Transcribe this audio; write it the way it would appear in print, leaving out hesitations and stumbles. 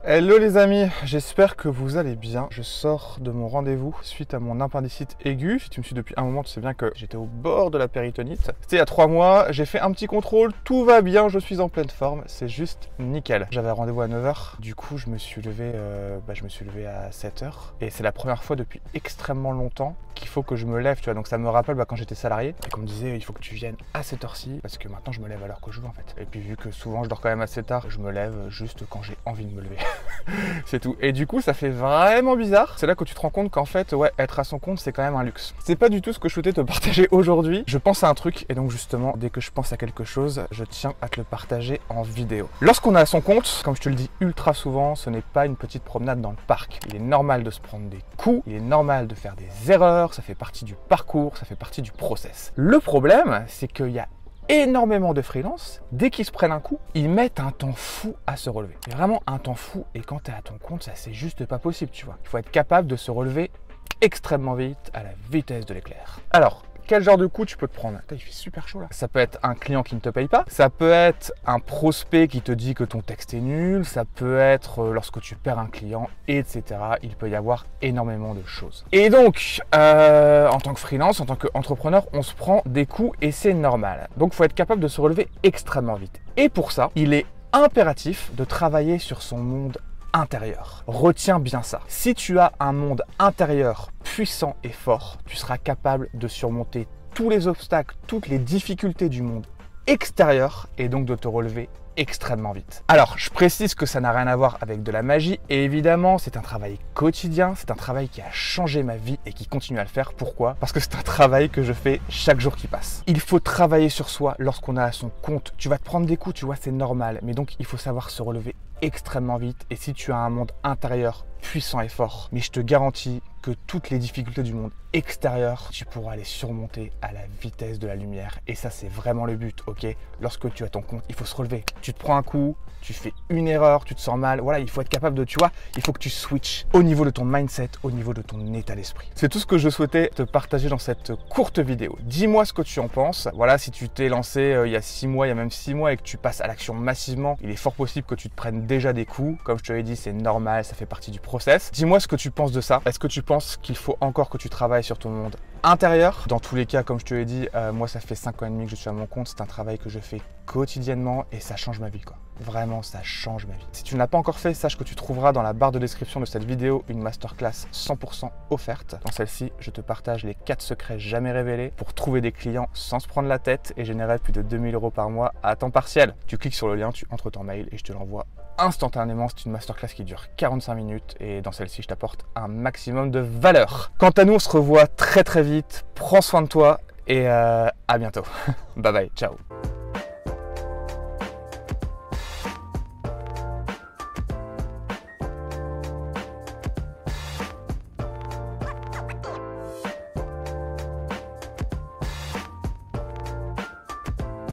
Hello les amis, j'espère que vous allez bien. Je sors de mon rendez-vous suite à mon appendicite aigu. Si tu me suis depuis un moment, tu sais bien que j'étais au bord de la péritonite. C'était il y a 3 mois, j'ai fait un petit contrôle, tout va bien, je suis en pleine forme, c'est juste nickel. J'avais rendez-vous à 9 h, du coup je me suis levé à 7 h. Et c'est la première fois depuis extrêmement longtemps qu'il faut que je me lève, tu vois. Donc ça me rappelle quand j'étais salarié et qu'on me disait il faut que tu viennes à cette heure-ci, parce que maintenant je me lève à l'heure que je veux en fait. Et puis vu que souvent je dors quand même assez tard, je me lève juste quand j'ai envie de me lever. C'est tout. Et du coup, ça fait vraiment bizarre. C'est là que tu te rends compte qu'en fait, ouais, être à son compte, c'est quand même un luxe. C'est pas du tout ce que je souhaitais te partager aujourd'hui. Je pense à un truc, et donc justement, dès que je pense à quelque chose, je tiens à te le partager en vidéo. Lorsqu'on est à son compte, comme je te le dis ultra souvent, ce n'est pas une petite promenade dans le parc. Il est normal de se prendre des coups, il est normal de faire des erreurs, ça fait partie du parcours, ça fait partie du process. Le problème, c'est qu'il y a énormément de freelance, dès qu'ils se prennent un coup, ils mettent un temps fou à se relever. C'est vraiment un temps fou, et quand tu es à ton compte, ça c'est juste pas possible, tu vois. Il faut être capable de se relever extrêmement vite, à la vitesse de l'éclair. Alors, quel genre de coup tu peux te prendre? Il fait super chaud là. Ça peut être un client qui ne te paye pas, ça peut être un prospect qui te dit que ton texte est nul, ça peut être lorsque tu perds un client, etc. Il peut y avoir énormément de choses. Et donc, en tant que freelance, en tant qu'entrepreneur, on se prend des coups et c'est normal. Donc, il faut être capable de se relever extrêmement vite. Et pour ça, il est impératif de travailler sur son monde intérieur. Retiens bien ça. Si tu as un monde intérieur puissant et fort, tu seras capable de surmonter tous les obstacles, toutes les difficultés du monde extérieur et donc de te relever extrêmement vite. Alors, je précise que ça n'a rien à voir avec de la magie et évidemment, c'est un travail quotidien, c'est un travail qui a changé ma vie et qui continue à le faire. Pourquoi? Parce que c'est un travail que je fais chaque jour qui passe. Il faut travailler sur soi lorsqu'on est à son compte. Tu vas te prendre des coups, tu vois, c'est normal, mais donc il faut savoir se relever extrêmement vite et si tu as un monde intérieur puissant et fort, mais je te garantis que toutes les difficultés du monde extérieur, tu pourras les surmonter à la vitesse de la lumière. Et ça, c'est vraiment le but, ok? Lorsque tu as ton compte, il faut se relever. Tu te prends un coup, tu fais une erreur, tu te sens mal. Voilà, il faut être capable de, tu vois, il faut que tu switches au niveau de ton mindset, au niveau de ton état d'esprit. C'est tout ce que je souhaitais te partager dans cette courte vidéo. Dis-moi ce que tu en penses. Voilà, si tu t'es lancé il y a 6 mois, il y a même 6 mois et que tu passes à l'action massivement, il est fort possible que tu te prennes déjà des coups. Comme je te l'ai dit, c'est normal, ça fait partie du process. Dis-moi ce que tu penses de ça. Est-ce que tu penses qu'il faut encore que tu travailles sur ton monde intérieur? Dans tous les cas, comme je te l'ai dit, moi ça fait 5 ans et demi que je suis à mon compte. C'est un travail que je fais quotidiennement et ça change ma vie, quoi. Vraiment, ça change ma vie. Si tu ne l'as pas encore fait, sache que tu trouveras dans la barre de description de cette vidéo une masterclass 100% offerte. Dans celle-ci, je te partage les 4 secrets jamais révélés pour trouver des clients sans se prendre la tête et générer plus de 2000 € par mois à temps partiel. Tu cliques sur le lien, tu entres ton mail et je te l'envoie instantanément. C'est une masterclass qui dure 45 minutes et dans celle-ci, je t'apporte un maximum de valeur. Quant à nous, on se revoit très vite. Prends soin de toi et à bientôt. Bye bye, ciao.